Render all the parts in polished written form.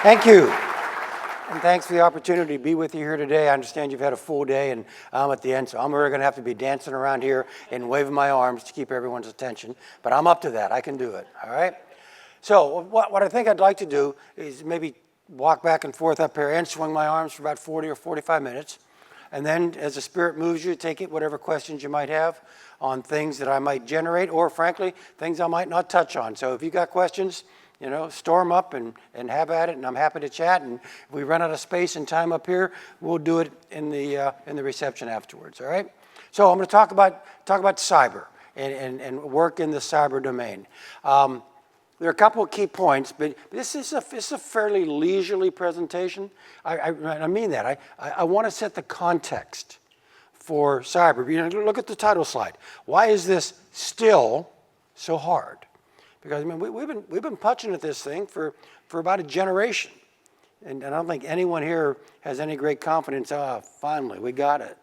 Thank you. And thanks for the opportunity to be with you here today. I understand you've had a full day, and I'm at the end, so I'm really going to have to be dancing around here and waving my arms to keep everyone's attention. But I'm up to that. I can do it, all right? So what I think I'd like to do is maybe walk back and forth up here and swing my arms for about 40 or 45 minutes. And then as the Spirit moves you, take it, whatever questions you might have on things that I might generate, or frankly, things I might not touch on. So if you got questions, you know, storm up and have at it, and I'm happy to chat. And if we run out of space and time up here, we'll do it in the reception afterwards. All right. So I'm going to talk about cyber and work in the cyber domain. There are a couple of key points, but this is a fairly leisurely presentation. I mean that. I want to set the context for cyber. You know, look at the title slide. Why is this still so hard? Because I mean, we've been punching at this thing for about a generation, and I don't think anyone here has any great confidence. Finally, we got it.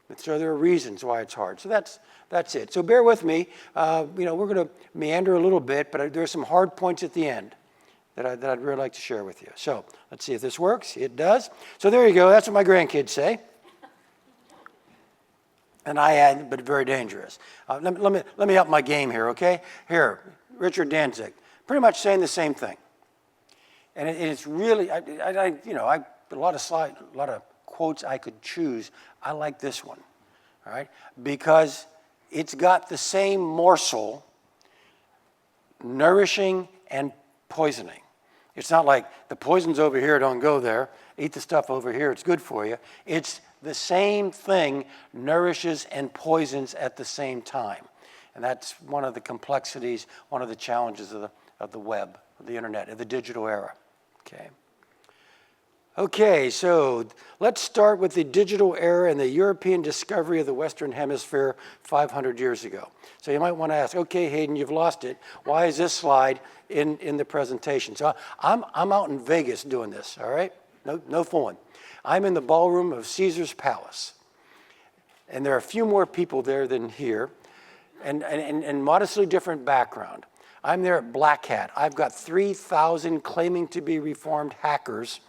But so there are reasons why it's hard. So that's it. So bear with me. You know, we're going to meander a little bit, but there are some hard points at the end that I'd really like to share with you. So let's see if this works. It does. So there you go. That's what my grandkids say. And I add, but very dangerous. Let me up my game here, okay? Here. Richard Danzig, pretty much saying the same thing, and it's really, you know, a lot of quotes I could choose. I like this one, all right, because it's got the same morsel, nourishing and poisoning. It's not like the poison's over here, don't go there. Eat the stuff over here, it's good for you. It's the same thing, nourishes and poisons at the same time. And that's one of the complexities, one of the challenges of the web, of the internet, of the digital era. Okay, so let's start with the digital era and the European discovery of the Western Hemisphere 500 years ago. So you might want to ask, okay, Hayden, you've lost it. Why is this slide in the presentation? So I'm out in Vegas doing this, all right? No fooling. I'm in the ballroom of Caesar's Palace. And there are a few more people there than here. And modestly different background. I'm there at Black Hat. I've got 3,000 claiming to be reformed hackers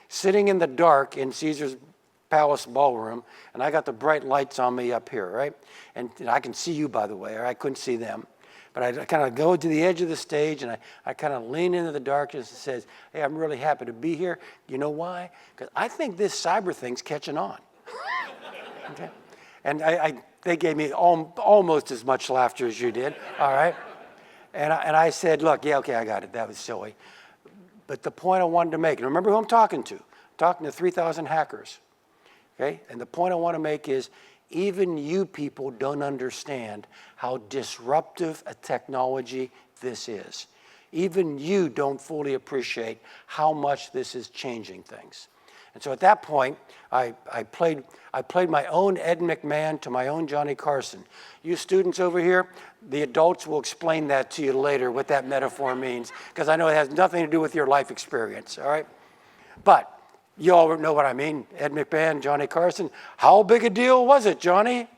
sitting in the dark in Caesar's Palace ballroom, and I got the bright lights on me up here, right? And I can see you, by the way, or I couldn't see them. But I kind of go to the edge of the stage, and I kind of lean into the darkness and says, hey, I'm really happy to be here. You know why? Because I think this cyber thing's catching on. Okay? And they gave me almost as much laughter as you did, all right? And I said, look, yeah, okay, I got it. That was silly. But the point I wanted to make, and remember who I'm talking to. I'm talking to 3,000 hackers, okay? And the point I want to make is even you people don't understand how disruptive a technology this is. Even you don't fully appreciate how much this is changing things. And so at that point, I played my own Ed McMahon to my own Johnny Carson. You students over here, the adults will explain that to you later, what that metaphor means, because I know it has nothing to do with your life experience, all right? But you all know what I mean, Ed McMahon, Johnny Carson. How big a deal was it, Johnny?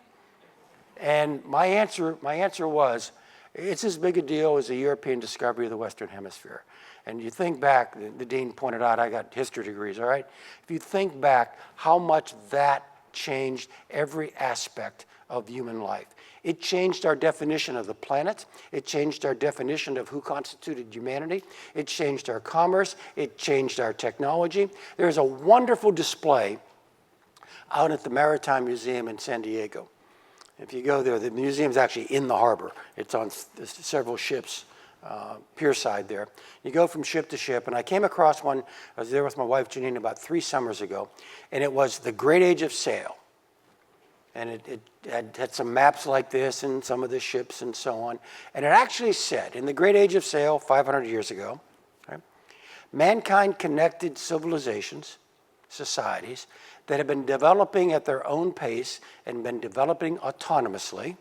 And my answer was, it's as big a deal as the European discovery of the Western Hemisphere. And you think back, the dean pointed out, I got history degrees, all right? If you think back how much that changed every aspect of human life. It changed our definition of the planet. It changed our definition of who constituted humanity. It changed our commerce. It changed our technology. There's a wonderful display out at the Maritime Museum in San Diego. If you go there, the museum's actually in the harbor. It's on several ships. Pierside there. You go from ship to ship, and I came across one. I was there with my wife Janine about 3 summers ago, and it was the Great Age of Sail. And it had some maps like this and some of the ships and so on. And it actually said, in the Great Age of Sail, 500 years ago, right, mankind connected civilizations, societies, that have been developing at their own pace and been developing autonomously,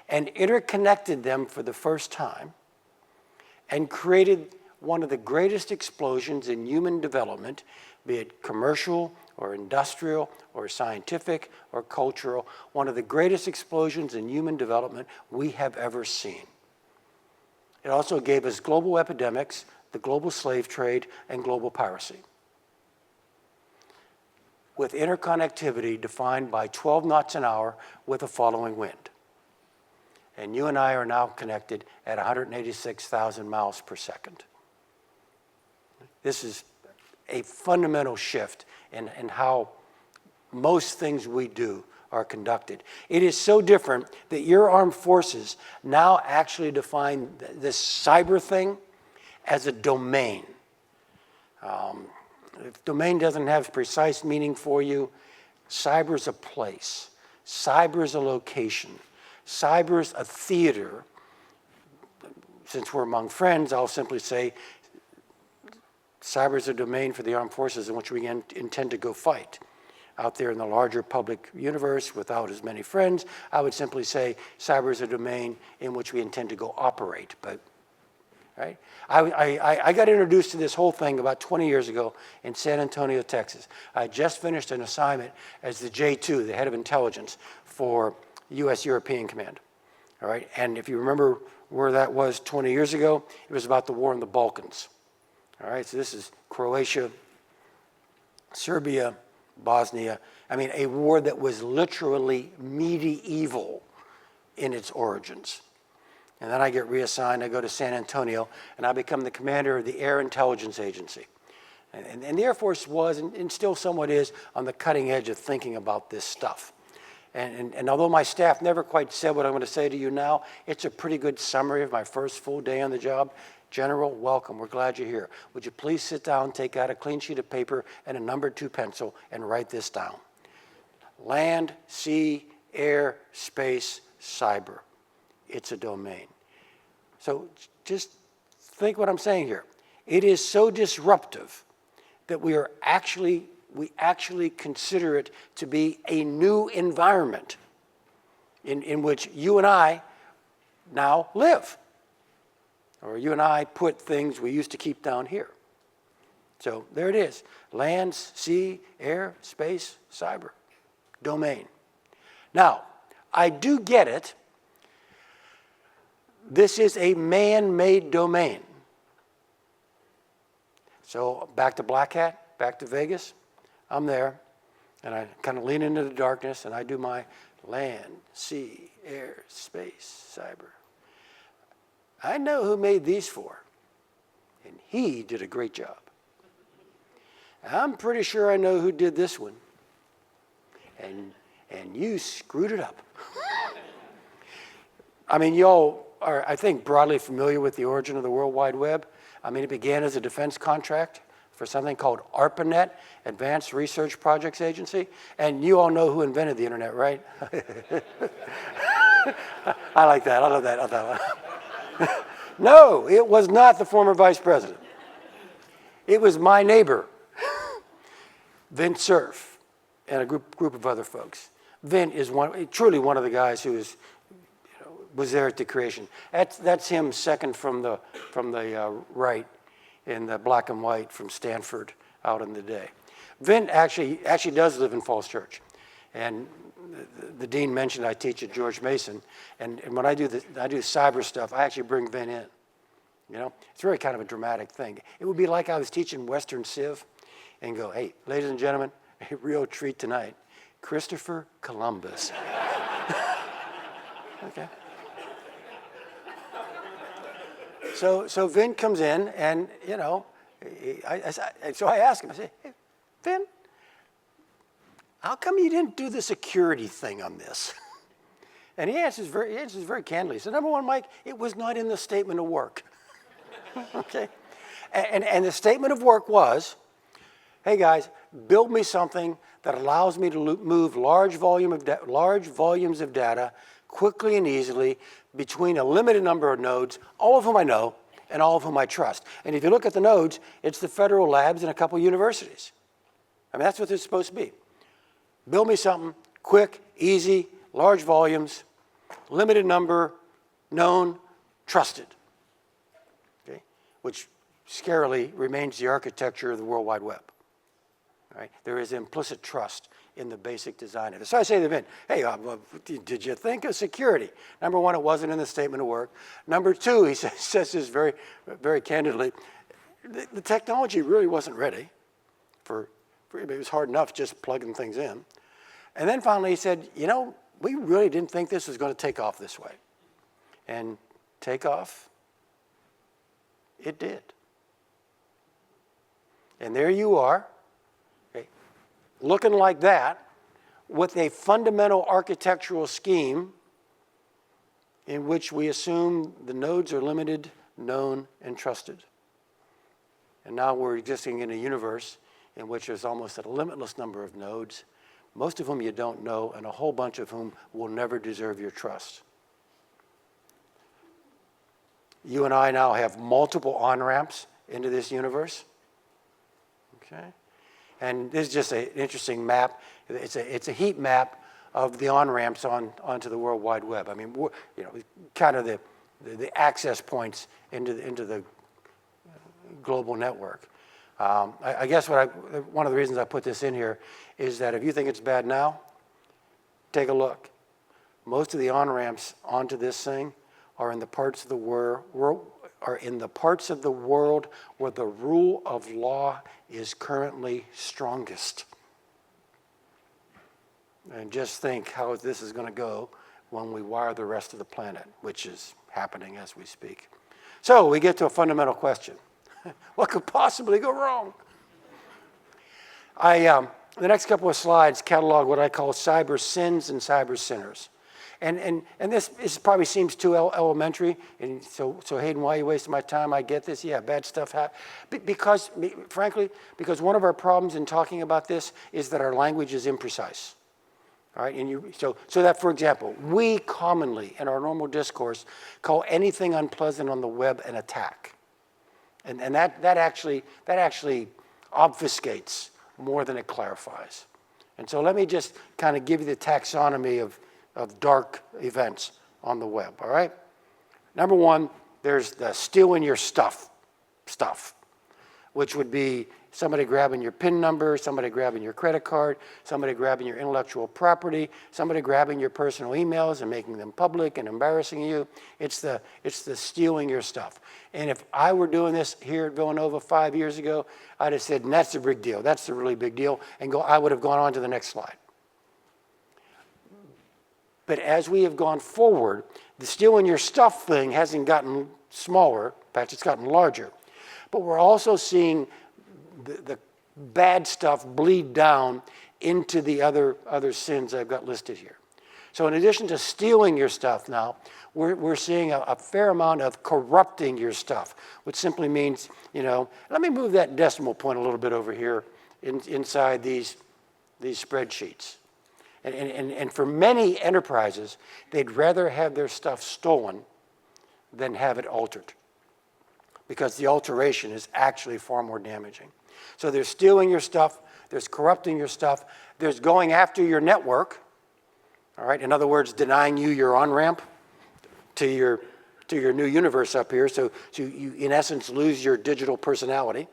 and interconnected them for the first time, and created one of the greatest explosions in human development, be it commercial or industrial or scientific or cultural, one of the greatest explosions in human development we have ever seen. It also gave us global epidemics the global slave trade, and global piracy, with interconnectivity defined by 12 knots an hour with a following wind. And you and I are now connected at 186,000 miles per second. This is a fundamental shift in how most things we do are conducted. It is so different that your armed forces now actually define this cyber thing as a domain. If domain doesn't have precise meaning for you, cyber is a place. Cyber is a location. Cyber is a theater. Since we're among friends, I'll simply say cyber is a domain for the armed forces in which we intend to go fight. Out there in the larger public universe without as many friends, I would simply say cyber is a domain in which we intend to go operate. But, right? I got introduced to this whole thing about 20 years ago in San Antonio, Texas. I just finished an assignment as the J2, the head of intelligence for U.S. European Command. All right? And if you remember where that was 20 years ago, it was about the war in the Balkans. All right? So this is Croatia, Serbia, Bosnia. I mean, a war that was literally medieval in its origins. And then I get reassigned, I go to San Antonio, and I become the commander of the Air Intelligence Agency. And the Air Force was, and still somewhat is, on the cutting edge of thinking about this stuff. And although my staff never quite said what I'm going to say to you now, it's a pretty good summary of my first full day on the job. General, welcome. We're glad you're here. Would you please sit down, take out a clean sheet of paper and a number 2 pencil and write this down. Land, sea, air, space, cyber. It's a domain. So just think what I'm saying here. It is so disruptive that we actually consider it to be a new environment in which you and I now live. Or you and I put things we used to keep down here. So there it is. Land, sea, air, space, cyber, domain. Now, I do get it. This is a man-made domain. So back to Black Hat, back to Vegas. I'm there, and I kind of lean into the darkness, and I do my land, sea, air, space, cyber. I know who made these for, and he did a great job. I'm pretty sure I know who did this one, and you screwed it up. I mean, y'all are, I think, broadly familiar with the origin of the World Wide Web. I mean, it began as a defense contract for something called ARPANET, Advanced Research Projects Agency, and you all know who invented the internet, right? I like that. I love that. I love that. No, it was not the former vice president. It was my neighbor, Vint Cerf, and a group of other folks. Vint is truly one of the guys who was there at the creation. That's him second from the right in the black and white from Stanford out in the day. Vint actually does live in Falls Church. And the dean mentioned I teach at George Mason, and when I do cyber stuff, I actually bring Vin in. You know, it's really kind of a dramatic thing. It would be like I was teaching Western Civ, and go, hey, ladies and gentlemen, a real treat tonight, Christopher Columbus. Okay. So Vin comes in, and so I ask him. I say, hey, Vin, how come you didn't do the security thing on this? And he answers very candidly. He said, number one, Mike, it was not in the statement of work. Okay? And the statement of work was, hey guys, build me something that allows me to move large volumes of data quickly and easily between a limited number of nodes, all of whom I know and all of whom I trust. And if you look at the nodes, it's the federal labs and a couple universities. I mean, that's what it's supposed to be. Build me something quick, easy, large volumes, limited number, known, trusted. Okay? Which scarily remains the architecture of the World Wide Web. Right? There is implicit trust in the basic design of it. So I say to Vin, hey, did you think of security? Number one, it wasn't in the statement of work. Number two, he says this very, very candidly, the technology really wasn't ready for it was hard enough just plugging things in. And then finally he said, you know, we really didn't think this was going to take off this way. And take off, it did. And there you are, okay, looking like that, with a fundamental architectural scheme in which we assume the nodes are limited, known, and trusted. And now we're existing in a universe in which there's almost a limitless number of nodes, most of whom you don't know, and a whole bunch of whom will never deserve your trust. You and I now have multiple on-ramps into this universe. Okay? And this is just an interesting map. It's a heat map of the on-ramps onto the World Wide Web. I mean, you know, kind of the access points into the global network. I guess one of the reasons I put this in here is that if you think it's bad now, take a look. Most of the on-ramps onto this thing are in the parts of the world where the rule of law is currently strongest. And just think how this is going to go when we wire the rest of the planet, which is happening as we speak. So we get to a fundamental question. What could possibly go wrong? The next couple of slides catalog what I call cyber sins and cyber sinners. And this probably seems too elementary. And so Hayden, why are you wasting my time? I get this. Yeah, bad stuff happens. Frankly, because one of our problems in talking about this is that our language is imprecise. All right, and so that, for example, we commonly in our normal discourse call anything unpleasant on the web an attack. And that actually obfuscates more than it clarifies. And so let me just kind of give you the taxonomy of dark events on the web, all right? Number one, there's the stealing your stuff, which would be somebody grabbing your PIN number, somebody grabbing your credit card, somebody grabbing your intellectual property, somebody grabbing your personal emails and making them public and embarrassing you. It's the stealing your stuff. And if I were doing this here at Villanova 5 years ago, I'd have said, that's a big deal. That's a really big deal. And I would have gone on to the next slide. But as we have gone forward, the stealing your stuff thing hasn't gotten smaller. In fact, it's gotten larger. But we're also seeing the bad stuff bleed down into the other sins I've got listed here. So in addition to stealing your stuff now, we're seeing a fair amount of corrupting your stuff, which simply means, you know, let me move that decimal point a little bit over here inside these spreadsheets. And for many enterprises, they'd rather have their stuff stolen than have it altered, because the alteration is actually far more damaging. So there's stealing your stuff, there's corrupting your stuff, there's going after your network, all right? In other words, denying you your on-ramp to your new universe up here, so you, in essence, lose your digital personality.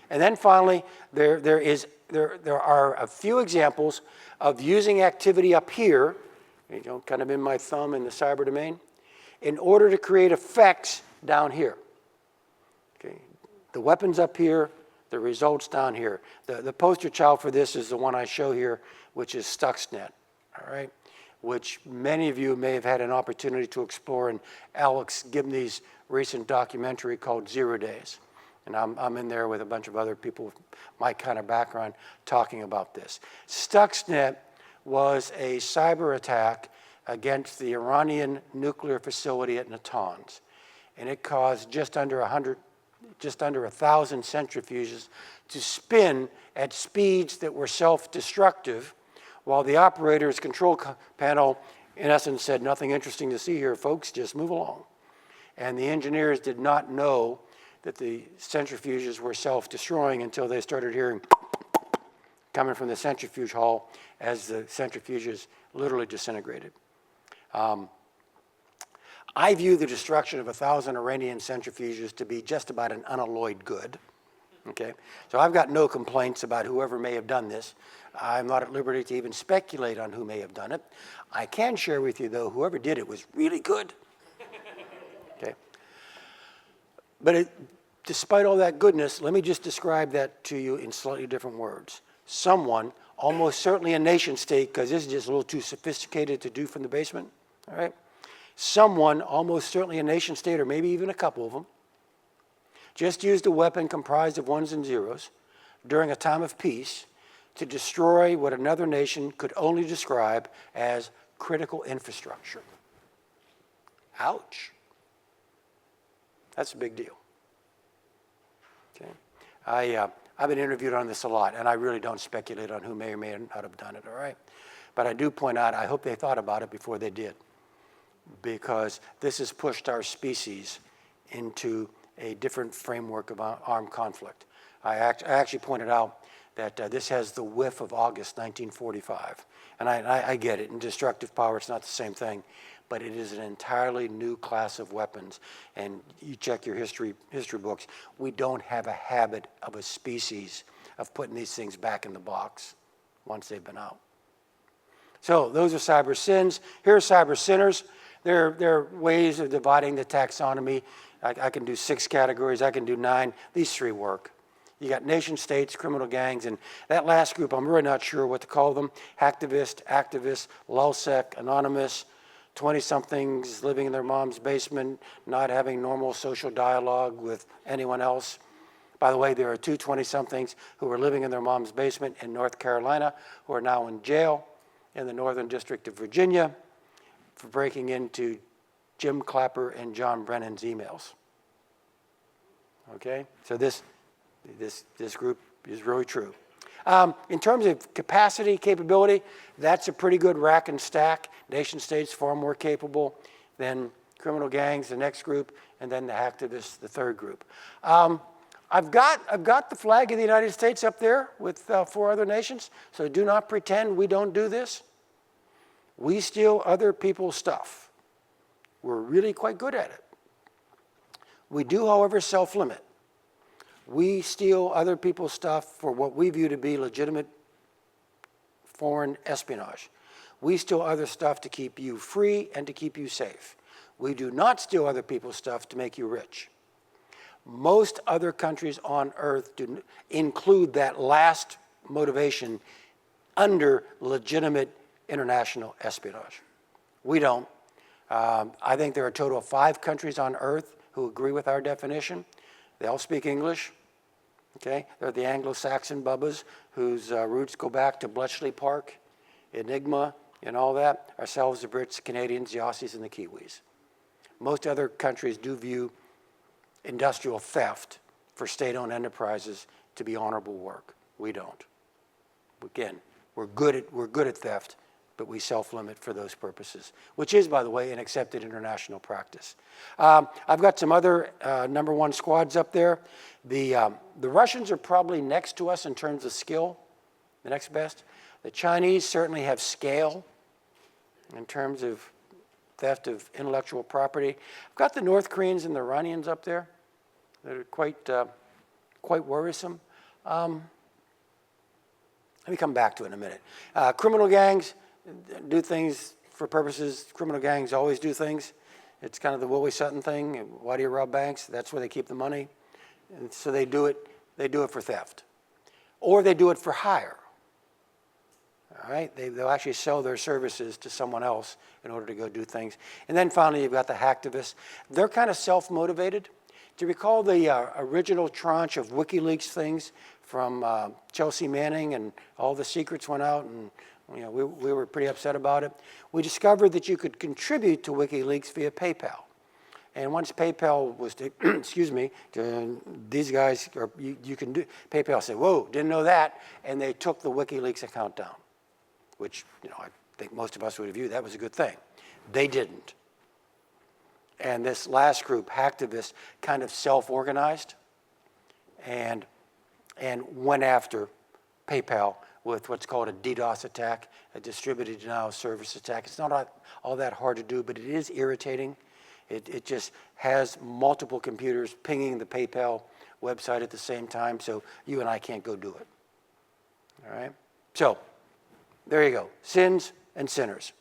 And then finally, there are a few examples of using activity up here, you know, kind of in my thumb in the cyber domain, in order to create effects down here. Okay, the weapons up here, the results down here. The poster child for this is the one I show here, which is Stuxnet, all right? Which many of you may have had an opportunity to explore in Alex Gibney's recent documentary called 0 Days. And I'm in there with a bunch of other people with my kind of background talking about this. Stuxnet was a cyber attack against the Iranian nuclear facility at Natanz. And it caused just under 1,000 centrifuges to spin at speeds that were self-destructive, while the operator's control panel, in essence, said, nothing interesting to see here, folks, just move along. And the engineers did not know that the centrifuges were self-destroying until they started hearing coming from the centrifuge hall as the centrifuges literally disintegrated. I view the destruction of 1,000 Iranian centrifuges to be just about an unalloyed good. Okay, so I've got no complaints about whoever may have done this. I'm not at liberty to even speculate on who may have done it. I can share with you, though, whoever did it was really good. Okay, but despite all that goodness, let me just describe that to you in slightly different words. Someone, almost certainly a nation state, because this is just a little too sophisticated to do from the basement, all right? Someone, almost certainly a nation state, or maybe even a couple of them, just used a weapon comprised of ones and zeros during a time of peace to destroy what another nation could only describe as critical infrastructure. Ouch. That's a big deal. Okay. I've been interviewed on this a lot, and I really don't speculate on who may or may not have done it, all right? But I do point out, I hope they thought about it before they did, because this has pushed our species into a different framework of armed conflict. I actually pointed out that this has the whiff of August 1945. And I get it, in destructive power it's not the same thing, but it is an entirely new class of weapons. And you check your history books, we don't have a habit of a species of putting these things back in the box once they've been out. So those are cyber sins. Here are cyber sinners. There are ways of dividing the taxonomy. I can do 6 categories, I can do 9. These 3 work. You got nation states, criminal gangs, and that last group, I'm really not sure what to call them. Hacktivist, activists, lulsec, anonymous, 20-somethings living in their mom's basement, not having normal social dialogue with anyone else. By the way, there are 2 20-somethings who were living in their mom's basement in North Carolina who are now in jail in the Northern District of Virginia for breaking into Jim Clapper and John Brennan's emails. Okay, so this group is really true. In terms of capacity, capability, that's a pretty good rack and stack. Nation states far more capable than criminal gangs, the next group, and then the hacktivists, the third group. I've got the flag of the United States up there with 4 other nations, so do not pretend we don't do this. We steal other people's stuff. We're really quite good at it. We do, however, self-limit. We steal other people's stuff for what we view to be legitimate foreign espionage. We steal other stuff to keep you free and to keep you safe. We do not steal other people's stuff to make you rich. Most other countries on earth do include that last motivation under legitimate international espionage. We don't. I think there are a total of 5 countries on earth who agree with our definition. They all speak English. Okay, they're the Anglo-Saxon bubbas whose roots go back to Bletchley Park, Enigma, and all that. Ourselves, the Brits, Canadians, the Aussies, and the Kiwis. Most other countries do view industrial theft for state-owned enterprises to be honorable work. We don't. Again, we're good at theft, but we self-limit for those purposes, which is, by the way, an accepted international practice. I've got some other number 1 squads up there. The Russians are probably next to us in terms of skill, the next best. The Chinese certainly have scale in terms of theft of intellectual property. I've got the North Koreans and the Iranians up there. They're quite worrisome. Let me come back to it in a minute. Criminal gangs do things for purposes. Criminal gangs always do things. It's kind of the Willie Sutton thing. Why do you rob banks? That's where they keep the money. And so they do it for theft. Or they do it for hire. All right? They'll actually sell their services to someone else in order to go do things. And then finally, you've got the hacktivists. They're kind of self-motivated. Do you recall the original tranche of WikiLeaks things from Chelsea Manning, and all the secrets went out, and we were pretty upset about it? We discovered that you could contribute to WikiLeaks via PayPal. And once PayPal was, excuse me, these guys, or you can do, PayPal said, whoa, didn't know that, and they took the WikiLeaks account down, which I think most of us would have viewed that was a good thing. They didn't. And this last group, hacktivists, kind of self-organized and went after PayPal with what's called a DDoS attack, a distributed denial of service attack. It's not all that hard to do, but it is irritating. It just has multiple computers pinging the PayPal website at the same time, so you and I can't go do it. All right? So there you go, sins and sinners.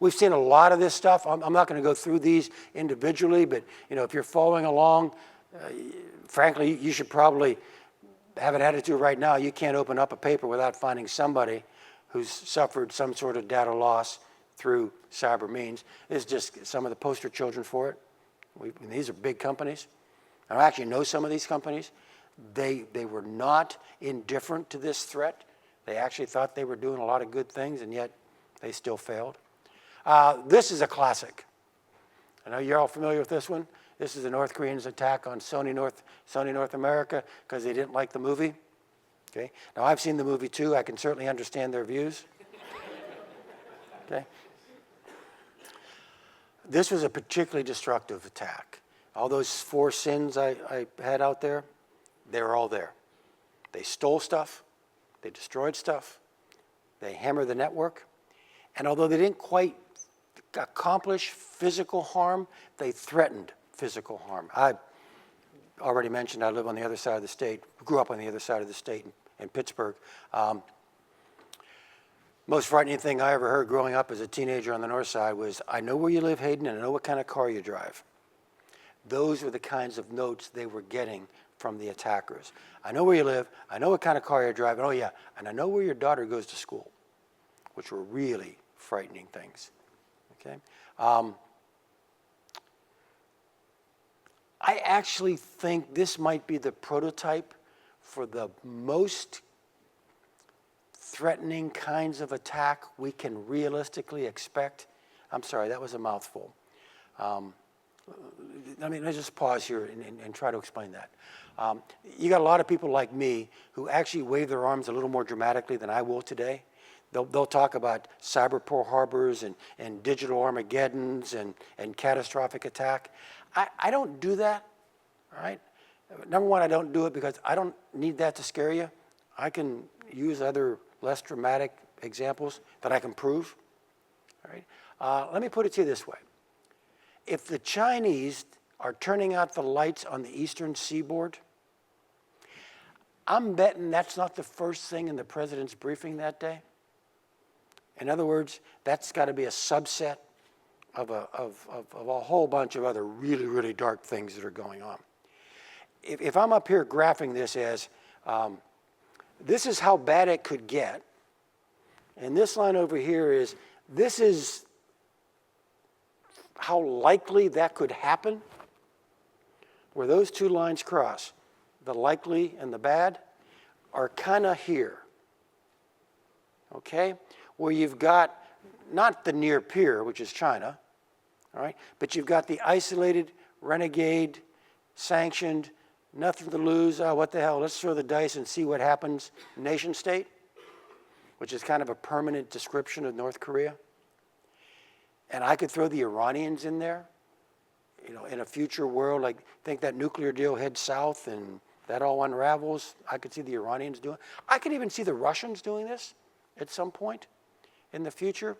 We've seen a lot of this stuff. I'm not going to go through these individually, but if you're following along, frankly, you should probably have an attitude right now. You can't open up a paper without finding somebody who's suffered some sort of data loss through cyber means. This is just some of the poster children for it. These are big companies. I actually know some of these companies. They were not indifferent to this threat. They actually thought they were doing a lot of good things, and yet they still failed. This is a classic. I know you're all familiar with this one. This is the North Koreans' attack on Sony North America because they didn't like the movie. Okay. Now, I've seen the movie too. I can certainly understand their views. Okay. This was a particularly destructive attack. All those 4 sins I had out there, they were all there. They stole stuff. They destroyed stuff. They hammered the network. And although they didn't quite accomplish physical harm, they threatened physical harm. I already mentioned I live on the other side of the state, grew up on the other side of the state in Pittsburgh. Most frightening thing I ever heard growing up as a teenager on the north side was, I know where you live, Hayden, and I know what kind of car you drive. Those were the kinds of notes they were getting from the attackers. I know where you live, I know what kind of car you drive, and oh yeah, and I know where your daughter goes to school, which were really frightening things. Okay. I actually think this might be the prototype for the most threatening kinds of attack we can realistically expect. I'm sorry, that was a mouthful. Let's just pause here and try to explain that. You got a lot of people like me who actually wave their arms a little more dramatically than I will today. They'll talk about cyber Pearl Harbors and digital Armageddons and catastrophic attack. I don't do that, all right? Number one, I don't do it because I don't need that to scare you. I can use other less dramatic examples that I can prove, all right? Let me put it to you this way. If the Chinese are turning out the lights on the eastern seaboard, I'm betting that's not the first thing in the president's briefing that day. In other words, that's got to be a subset of a whole bunch of other really, really dark things that are going on. If I'm up here graphing this as, this is how bad it could get, and this line over here is, this is how likely that could happen, where those 2 lines cross, the likely and the bad, are kind of here, okay? Where you've got not the near peer, which is China, all right, but you've got the isolated, renegade, sanctioned, nothing to lose, what the hell, let's throw the dice and see what happens, nation state, which is kind of a permanent description of North Korea. And I could throw the Iranians in there, you know, in a future world, like think that nuclear deal heads south and that all unravels. I could see the Iranians doing it. I could even see the Russians doing this at some point in the future.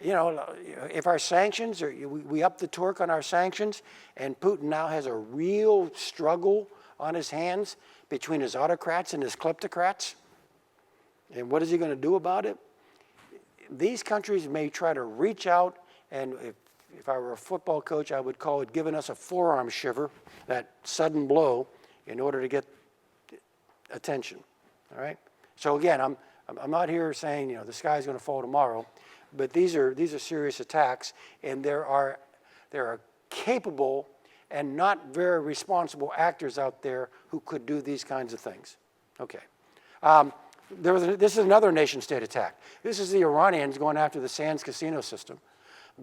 You know, if our sanctions, or we up the torque on our sanctions, and Putin now has a real struggle on his hands between his autocrats and his kleptocrats, and what is he going to do about it? These countries may try to reach out, and if I were a football coach, I would call it giving us a forearm shiver, that sudden blow, in order to get attention. All right. So again, I'm not here saying, you know, the sky's going to fall tomorrow, but these are serious attacks, and there are capable and not very responsible actors out there who could do these kinds of things. Okay. This is another nation-state attack. This is the Iranians going after the Sands casino system,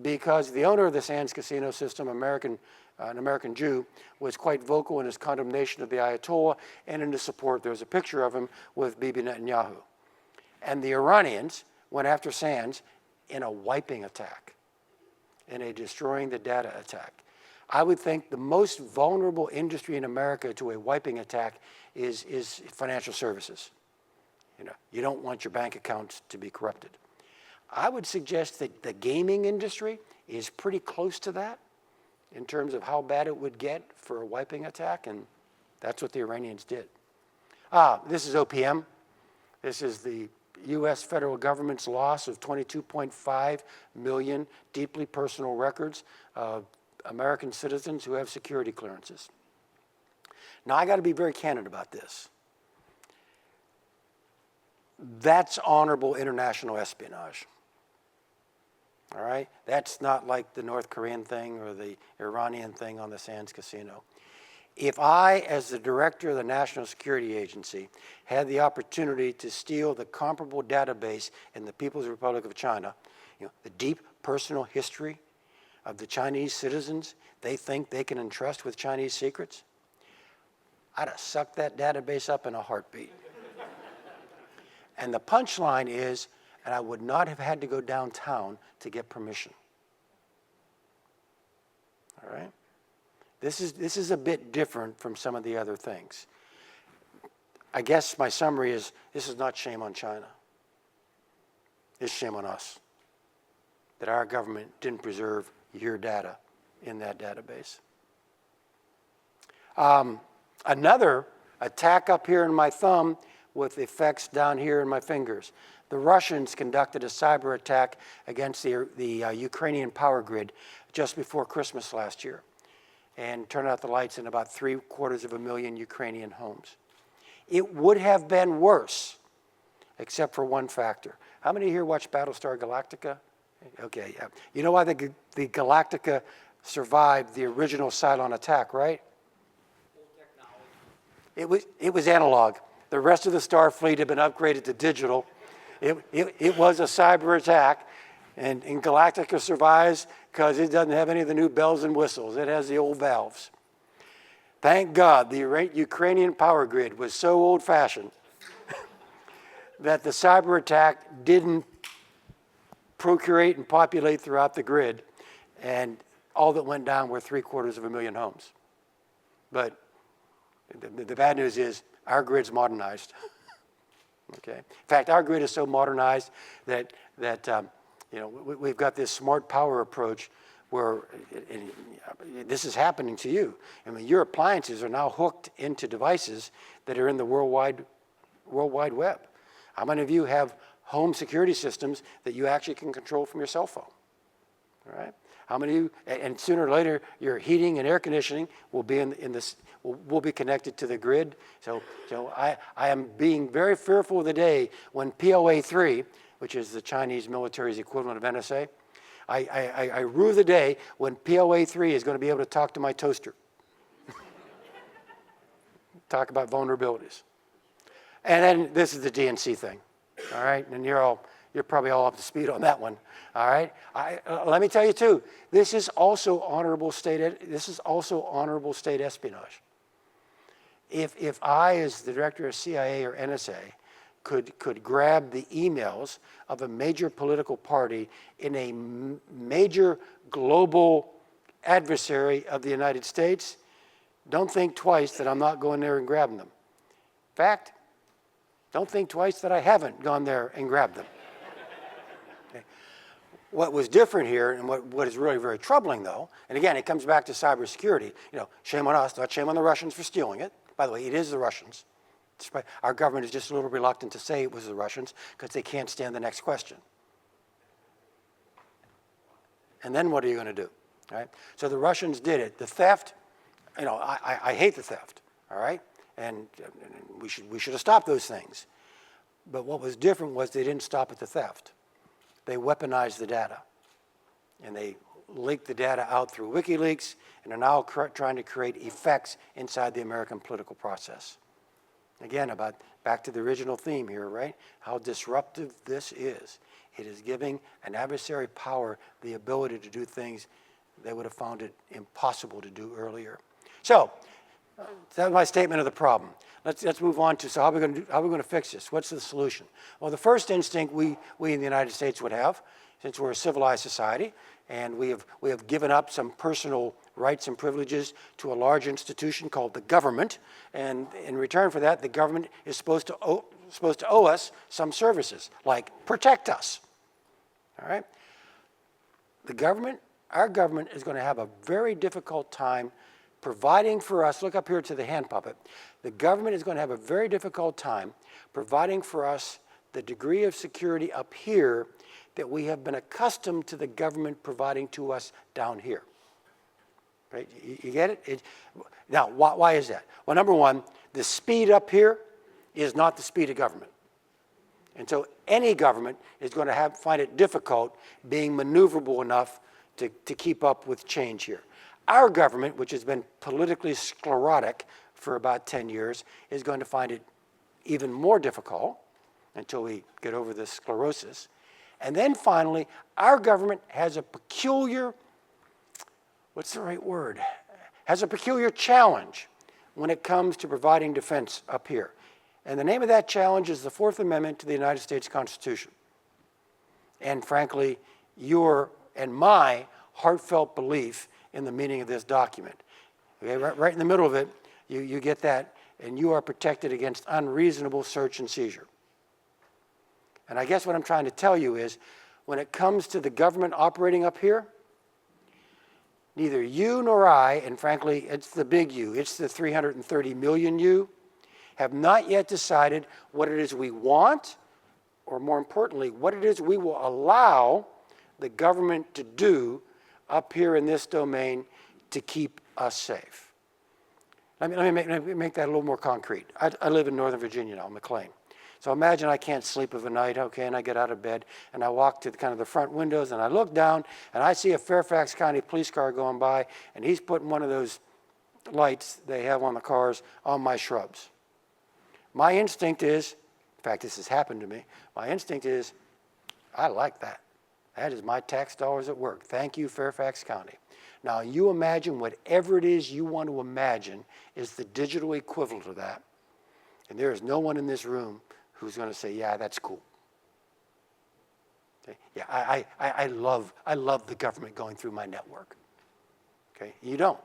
because the owner of the Sands casino system, an American Jew, was quite vocal in his condemnation of the Ayatollah and in his support. There's a picture of him with Bibi Netanyahu. And the Iranians went after Sands in a wiping attack, in a destroying the data attack. I would think the most vulnerable industry in America to a wiping attack is financial services. You know, you don't want your bank accounts to be corrupted. I would suggest that the gaming industry is pretty close to that in terms of how bad it would get for a wiping attack, and that's what the Iranians did. This is OPM. This is the U.S. federal government's loss of 22.5 million deeply personal records of American citizens who have security clearances. Now, I got to be very candid about this. That's honorable international espionage. All right? That's not like the North Korean thing or the Iranian thing on the Sands Casino. If I, as the director of the National Security Agency, had the opportunity to steal the comparable database in the People's Republic of China, the deep personal history of the Chinese citizens they think they can entrust with Chinese secrets, I'd have sucked that database up in a heartbeat. And the punchline is, and I would not have had to go downtown to get permission. All right? This is a bit different from some of the other things. I guess my summary is, this is not shame on China. It's shame on us that our government didn't preserve your data in that database. Another attack up here in my thumb with effects down here in my fingers. The Russians conducted a cyber attack against the Ukrainian power grid just before Christmas last year, and turned out the lights in about 750,000 Ukrainian homes. It would have been worse, except for one factor. How many here watch Battlestar Galactica? Okay, yeah. You know why the Galactica survived the original Cylon attack, right? It was analog. The rest of the Starfleet had been upgraded to digital. It was a cyber attack, and Galactica survives because it doesn't have any of the new bells and whistles. It has the old valves. Thank God the Ukrainian power grid was so old-fashioned that the cyber attack didn't procreate and populate throughout the grid, and all that went down were 750,000 homes. But the bad news is our grid's modernized. Okay. In fact, our grid is so modernized that we've got this smart power approach where this is happening to you. I mean, your appliances are now hooked into devices that are in the World Wide Web. How many of you have home security systems that you actually can control from your cell phone? All right. How many of you, and sooner or later, your heating and air conditioning will be will be connected to the grid. So I am being very fearful of the day when POA3, which is the Chinese military's equivalent of NSA, I rue the day when POA3 is going to be able to talk to my toaster. Talk about vulnerabilities. And then this is the DNC thing, all right? And you're probably all up to speed on that one, all right? Let me tell you too, this is also honorable state espionage. If I, as the director of CIA or NSA, could grab the emails of a major political party in a major global adversary of the United States, don't think twice that I'm not going there and grabbing them. In fact, don't think twice that I haven't gone there and grabbed them. Okay. What was different here, and what is really very troubling though, and again, it comes back to cybersecurity. Shame on us, not shame on the Russians for stealing it. By the way, it is the Russians. Our government is just a little reluctant to say it was the Russians because they can't stand the next question. And then what are you going to do? Right? So the Russians did it. The theft, I hate the theft, all right? And we should have stopped those things. But what was different was they didn't stop at the theft. They weaponized the data. And they leaked the data out through WikiLeaks and are now trying to create effects inside the American political process. Again, back to the original theme here, right? How disruptive this is. It is giving an adversary power the ability to do things they would have found it impossible to do earlier. So, that's my statement of the problem. Let's move on to, so how are we going to fix this? What's the solution? Well, the first instinct we in the United States would have, since we're a civilized society, and we have given up some personal rights and privileges to a large institution called the government, and in return for that, the government is supposed to owe us some services, like protect us. All right? Our government is going to have a very difficult time providing for us, look up here to the hand puppet, the government is going to have a very difficult time providing for us the degree of security up here that we have been accustomed to the government providing to us down here. Right? You get it? Now, why is that? Well, number one, the speed up here is not the speed of government. And so any government is going to find it difficult being maneuverable enough to keep up with change here. Our government, which has been politically sclerotic for about 10 years, is going to find it even more difficult until we get over this sclerosis. And then finally, our government has a peculiar, what's the right word? Has a peculiar challenge when it comes to providing defense up here. And the name of that challenge is the Fourth Amendment to the United States Constitution. And frankly, your and my heartfelt belief in the meaning of this document. Okay, right in the middle of it, you get that, and you are protected against unreasonable search and seizure. And I guess what I'm trying to tell you is, when it comes to the government operating up here, neither you nor I, and frankly, it's the big you, it's the 330 million you, have not yet decided what it is we want, or more importantly, what it is we will allow the government to do up here in this domain to keep us safe. Let me make that a little more concrete. I live in Northern Virginia now, McLean. So imagine I can't sleep of a night, okay, and I get out of bed, and I walk to kind of the front windows, and I look down, and I see a Fairfax County police car going by, and he's putting one of those lights they have on the cars on my shrubs. My instinct is, in fact, this has happened to me, my instinct is, I like that. That is my tax dollars at work. Thank you, Fairfax County. Now, you imagine whatever it is you want to imagine is the digital equivalent of that. And there is no one in this room who's going to say, yeah, that's cool. Okay? Yeah, I love the government going through my network. Okay? You don't.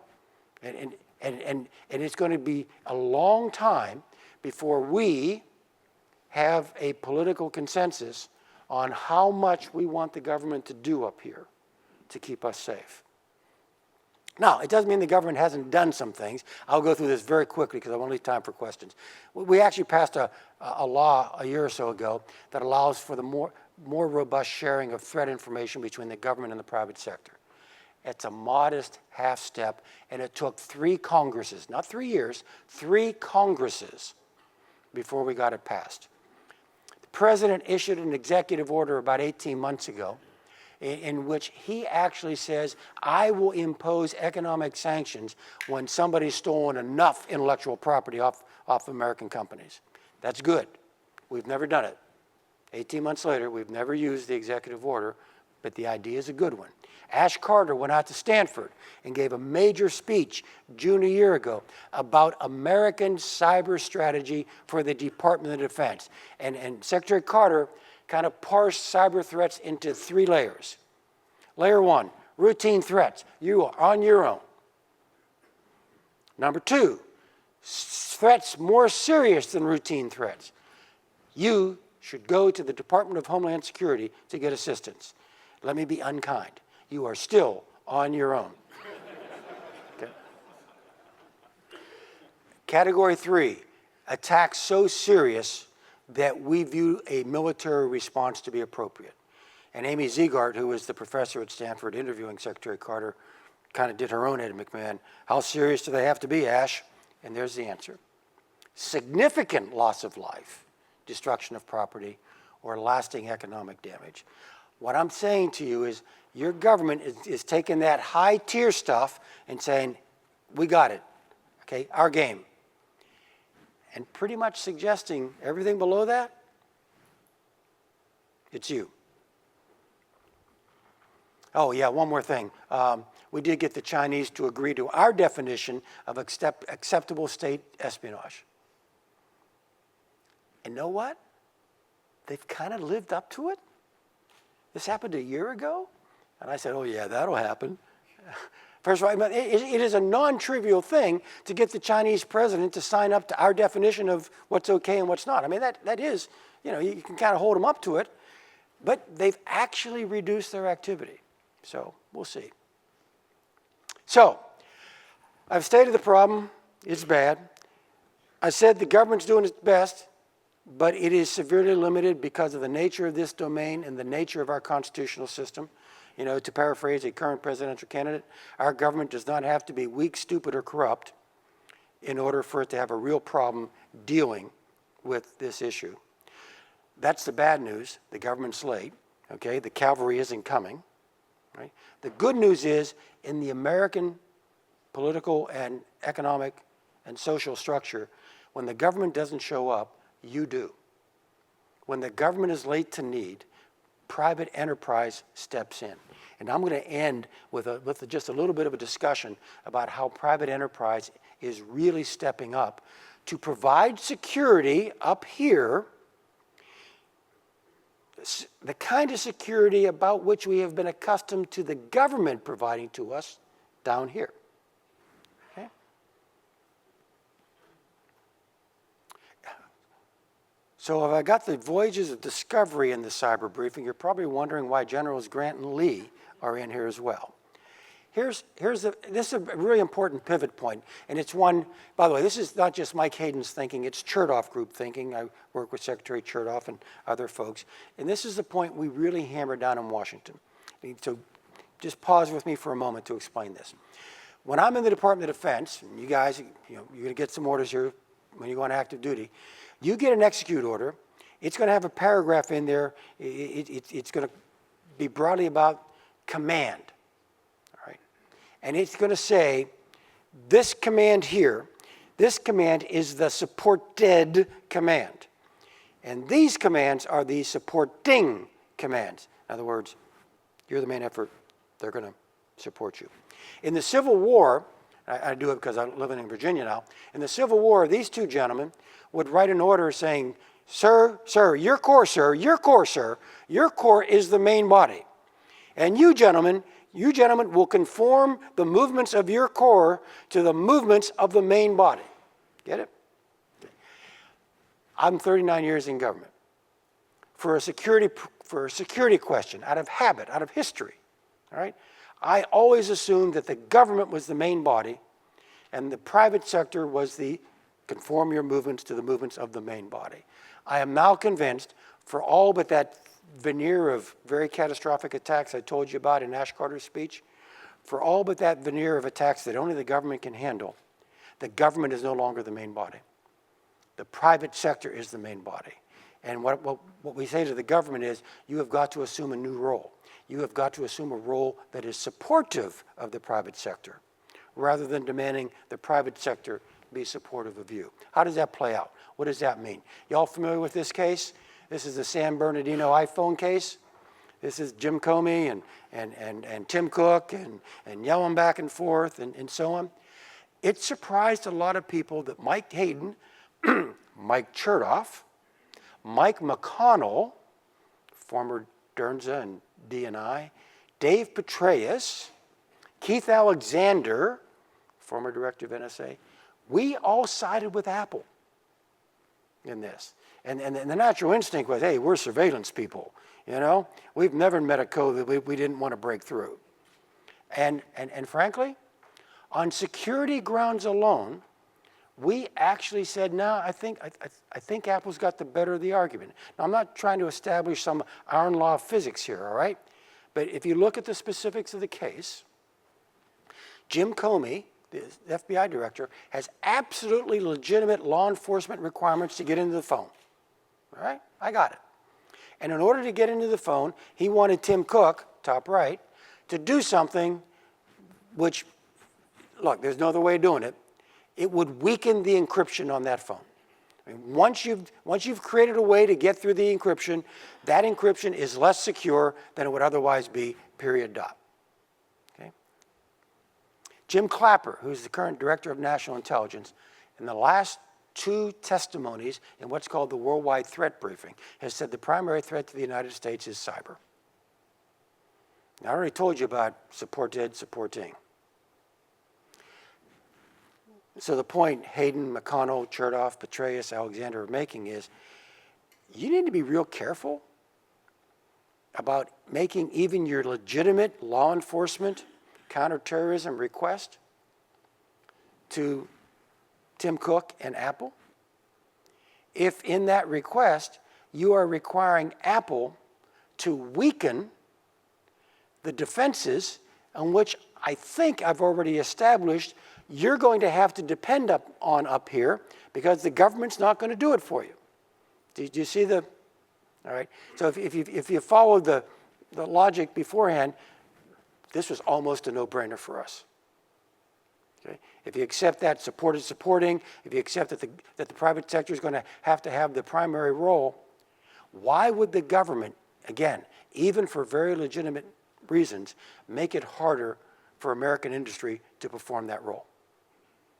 And it's going to be a long time before we have a political consensus on how much we want the government to do up here to keep us safe. Now, it doesn't mean the government hasn't done some things. I'll go through this very quickly because I want to leave time for questions. We actually passed a law a year or so ago that allows for the more robust sharing of threat information between the government and the private sector. It's a modest half step, and it took 3 Congresses, not 3 years, 3 Congresses before we got it passed. The president issued an executive order about 18 months ago in which he actually says, I will impose economic sanctions when somebody's stolen enough intellectual property off American companies. That's good. We've never done it. 18 months later, we've never used the executive order, but the idea is a good one. Ash Carter went out to Stanford and gave a major speech June a year ago about American cyber strategy for the Department of Defense. And Secretary Carter kind of parsed cyber threats into 3 layers. Layer 1, routine threats. You are on your own. Number 2, threats more serious than routine threats. You should go to the Department of Homeland Security to get assistance. Let me be unkind. You are still on your own. Okay. Category 3, attacks so serious that we view a military response to be appropriate. And Amy Ziegart, who was the professor at Stanford interviewing Secretary Carter, kind of did her own Ed McMahon. How serious do they have to be, Ash? And there's the answer. Significant loss of life, destruction of property, or lasting economic damage. What I'm saying to you is your government is taking that high tier stuff and saying, we got it, okay, our game. And pretty much suggesting everything below that, it's you. Oh yeah, one more thing. We did get the Chinese to agree to our definition of acceptable state espionage. And know what? They've kind of lived up to it. This happened a year ago, and I said, oh yeah, that'll happen. First of all, it is a non-trivial thing to get the Chinese president to sign up to our definition of what's okay and what's not. I mean, that is, you can kind of hold them up to it, but they've actually reduced their activity. So we'll see. So I've stated the problem. It's bad. I said the government's doing its best, but it is severely limited because of the nature of this domain and the nature of our constitutional system. You know, to paraphrase a current presidential candidate, our government does not have to be weak, stupid, or corrupt in order for it to have a real problem dealing with this issue. That's the bad news. The government's late, okay? The cavalry isn't coming, right? The good news is, in the American political and economic and social structure, when the government doesn't show up, you do. When the government is late to need, private enterprise steps in. And I'm going to end with just a little bit of a discussion about how private enterprise is really stepping up to provide security up here, the kind of security about which we have been accustomed to the government providing to us down here. Okay? So if I got the voyages of discovery in the cyber briefing, you're probably wondering why Generals Grant and Lee are in here as well. This is a really important pivot point, and it's one, by the way, this is not just Mike Hayden's thinking, it's Chertoff group thinking. I work with Secretary Chertoff and other folks, and this is the point we really hammer down in Washington. So just pause with me for a moment to explain this. When I'm in the Department of Defense, and you guys, you're going to get some orders here when you go on active duty, you get an execute order, it's going to have a paragraph in there, it's going to be broadly about command. And it's going to say, this command here, this command is the supported command. And these commands are the supporting commands. In other words, you're the main effort, they're going to support you. In the Civil War, I do it because I'm living in Virginia now, in the Civil War, these two gentlemen would write an order saying, sir, your corps, sir, your corps, sir, your corps is the main body. And you gentlemen will conform the movements of your corps to the movements of the main body. Get it? Okay. I'm 39 years in government. For a security question, out of habit, out of history, all right, I always assumed that the government was the main body and the private sector was the conform your movements to the movements of the main body. I am now convinced, for all but that veneer of very catastrophic attacks I told you about in Ash Carter's speech, for all but that veneer of attacks that only the government can handle, the government is no longer the main body. The private sector is the main body. And what we say to the government is, you have got to assume a new role. You have got to assume a role that is supportive of the private sector, rather than demanding the private sector be supportive of you. How does that play out? What does that mean? You all familiar with this case? This is the San Bernardino iPhone case. This is Jim Comey and Tim Cook and yelling back and forth and so on. It surprised a lot of people that Mike Hayden, Mike Chertoff, Mike McConnell, former Dernza and DNI, Dave Petraeus, Keith Alexander, former director of NSA, we all sided with Apple in this. And the natural instinct was, hey, we're surveillance people, you know? We've never met a code that we didn't want to break through. And frankly, on security grounds alone, we actually said, no, I think Apple's got the better of the argument. Now, I'm not trying to establish some iron law of physics here, all right? But if you look at the specifics of the case, Jim Comey, the FBI director, has absolutely legitimate law enforcement requirements to get into the phone. All right, I got it. And in order to get into the phone, he wanted Tim Cook, top right, to do something which, look, there's no other way of doing it. It would weaken the encryption on that phone. I mean, once you've created a way to get through the encryption, that encryption is less secure than it would otherwise be, period, dot. Okay? Jim Clapper, who's the current director of national intelligence, in the last two testimonies in what's called the worldwide threat briefing, has said the primary threat to the United States is cyber. Now, I already told you about supported, supporting. So the point Hayden, McConnell, Chertoff, Petraeus, Alexander are making is, you need to be real careful about making even your legitimate law enforcement counterterrorism request to Tim Cook and Apple, if in that request you are requiring Apple to weaken the defenses on which I think I've already established you're going to have to depend on up here because the government's not going to do it for you. Do you see the, all right? So if you follow the logic beforehand, this was almost a no-brainer for us. Okay? If you accept that support is supporting, if you accept that the private sector is going to have the primary role, why would the government, again, even for very legitimate reasons, make it harder for American industry to perform that role?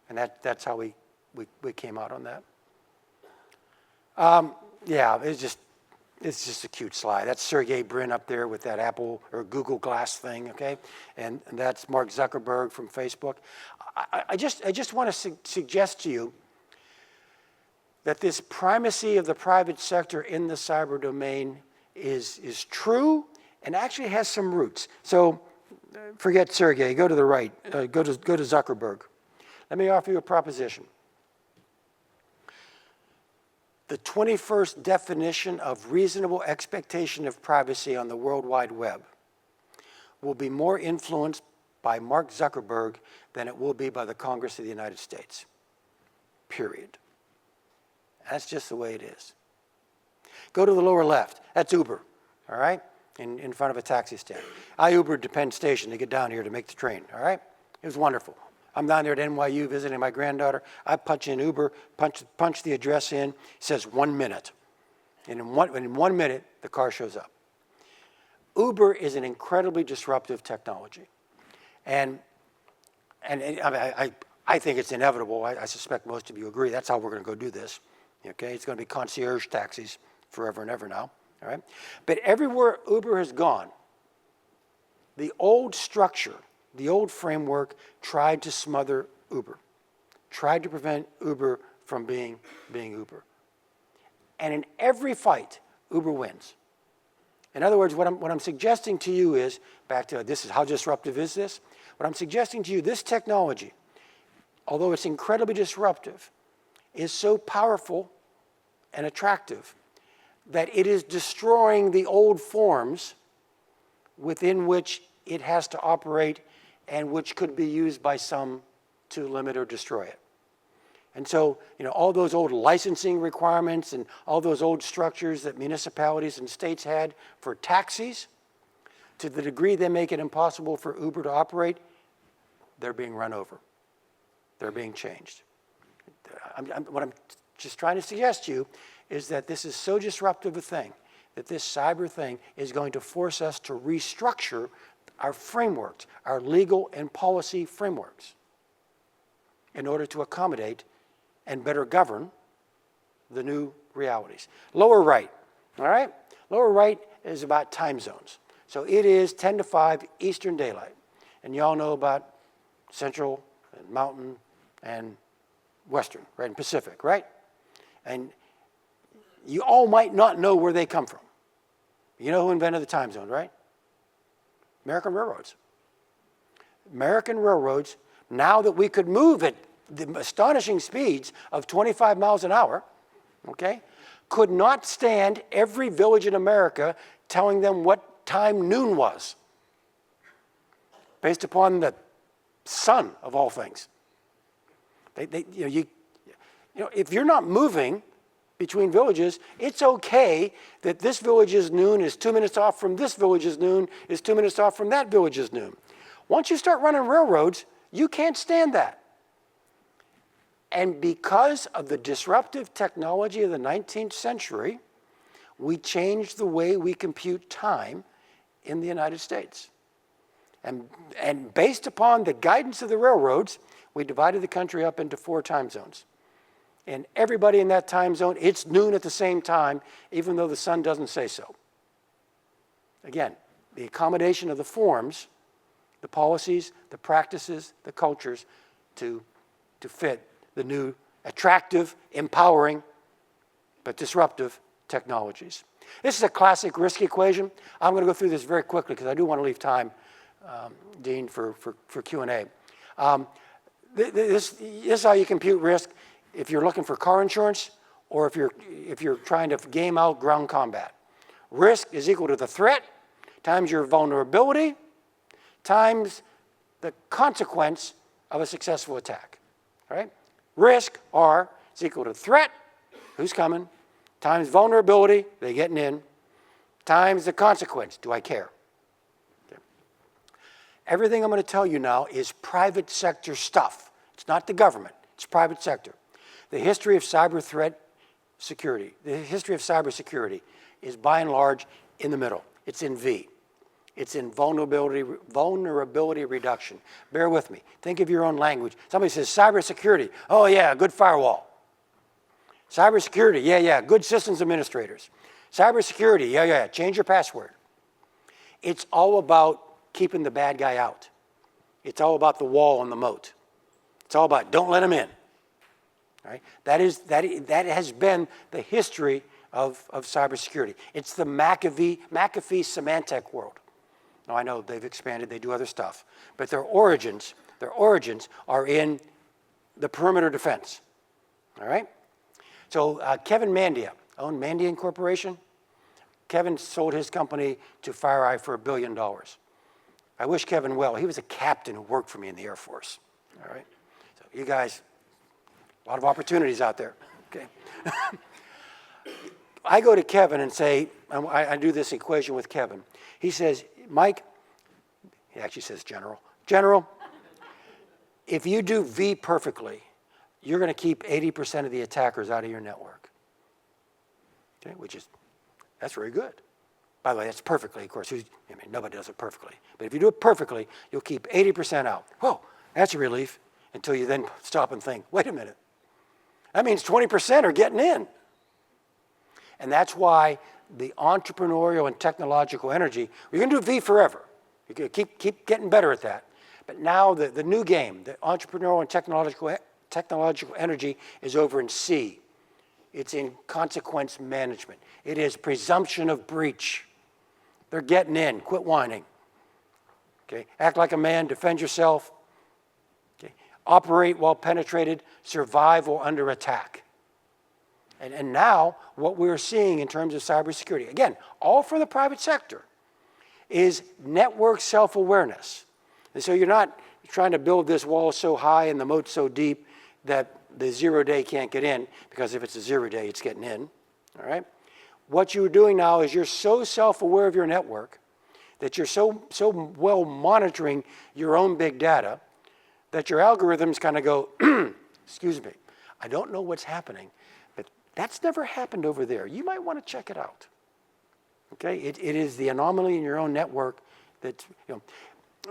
And that's how we came out on that. Yeah, it's just a cute slide. That's Sergey Brin up there with that Apple or Google Glass thing, okay? And that's Mark Zuckerberg from Facebook. I just want to suggest to you that this primacy of the private sector in the cyber domain is true and actually has some roots. So forget Sergey, go to the right, go to Zuckerberg. Let me offer you a proposition. The 21st definition of reasonable expectation of privacy on the World Wide Web will be more influenced by Mark Zuckerberg than it will be by the Congress of the United States, period. That's just the way it is. Go to the lower left, that's Uber, all right, in front of a taxi stand. I Ubered to Penn Station to get down here to make the train, all right? It was wonderful. I'm down there at NYU visiting my granddaughter. I punch in Uber, punch the address in. It says 1 minute. And in 1 minute, the car shows up. Uber is an incredibly disruptive technology. And I think it's inevitable. I suspect most of you agree. That's how we're going to go do this. Okay? It's going to be concierge taxis forever and ever now. All right? But everywhere Uber has gone, the old structure, the old framework tried to smother Uber, tried to prevent Uber from being Uber. And in every fight, Uber wins. In other words, what I'm suggesting to you is, back to this is how disruptive is this? What I'm suggesting to you, this technology, although it's incredibly disruptive, is so powerful and attractive that it is destroying the old forms within which it has to operate and which could be used by some to limit or destroy it. And so, all those old licensing requirements and all those old structures that municipalities and states had for taxis, to the degree they make it impossible for Uber to operate, they're being run over. They're being changed. What I'm just trying to suggest to you is that this is so disruptive a thing, that this cyber thing is going to force us to restructure our frameworks, our legal and policy frameworks, in order to accommodate and better govern the new realities. Lower right, all right? Lower right is about time zones. So it is 10 to 5 Eastern Daylight. And you all know about Central and Mountain and Western, right, and Pacific, right? And you all might not know where they come from. You know who invented the time zone, right? American railroads. American railroads, now that we could move at the astonishing speeds of 25 miles an hour, okay, could not stand every village in America telling them what time noon was, based upon the sun of all things. If you're not moving between villages, it's okay that this village's noon is 2 minutes off from this village's noon, is 2 minutes off from that village's noon. Once you start running railroads, you can't stand that. And because of the disruptive technology of the 19th century, we changed the way we compute time in the United States. And based upon the guidance of the railroads, we divided the country up into 4 time zones. And everybody in that time zone, it's noon at the same time, even though the sun doesn't say so. Again, the accommodation of the forms, the policies, the practices, the cultures to fit the new attractive, empowering, but disruptive technologies. This is a classic risk equation. I'm going to go through this very quickly because I do want to leave time, Dean, for Q&A. This is how you compute risk if you're looking for car insurance or if you're trying to game out ground combat. Risk is equal to the threat times your vulnerability times the consequence of a successful attack, all right? Risk, R, is equal to threat, who's coming, times vulnerability, they getting in, times the consequence, do I care? Okay. Everything I'm going to tell you now is private sector stuff. It's not the government, it's private sector. The history of cyber threat security, the history of cybersecurity is by and large in the middle. It's in V. It's in vulnerability reduction. Bear with me. Think of your own language. Somebody says cybersecurity. Oh yeah, good firewall. Cybersecurity, yeah, good systems administrators. Cybersecurity, yeah, change your password. It's all about keeping the bad guy out. It's all about the wall and the moat. It's all about don't let him in. Right? That has been the history of cybersecurity. It's the McAfee Symantec world. Now I know they've expanded, they do other stuff, but their origins are in the perimeter defense. All right? So Kevin Mandia owned Mandiant Corporation. Kevin sold his company to FireEye for $1 billion. I wish Kevin well. He was a captain who worked for me in the Air Force. All right? So you guys, a lot of opportunities out there. Okay. I go to Kevin and say, I do this equation with Kevin. He says, Mike, he actually says General, if you do V perfectly, you're going to keep 80% of the attackers out of your network. Okay, that's very good. By the way, that's perfectly, of course. Nobody does it perfectly. But if you do it perfectly, you'll keep 80% out. Whoa, that's a relief until you then stop and think, wait a minute. That means 20% are getting in. And that's why the entrepreneurial and technological energy, you're going to do V forever. You're going to keep getting better at that. But now the new game, the entrepreneurial and technological energy is over in C. It's in consequence management. It is presumption of breach. They're getting in. Quit whining. Okay? Act like a man. Defend yourself. Okay? Operate while penetrated. Survive while under attack. And now, what we're seeing in terms of cybersecurity, again, all from the private sector, is network self-awareness. And so you're not trying to build this wall so high and the moat so deep that the 0 day can't get in, because if it's a 0 day, it's getting in, all right? What you're doing now is you're so self-aware of your network that you're so well monitoring your own big data that your algorithms kind of go, excuse me, I don't know what's happening, but that's never happened over there. You might want to check it out. Okay, it is the anomaly in your own network that,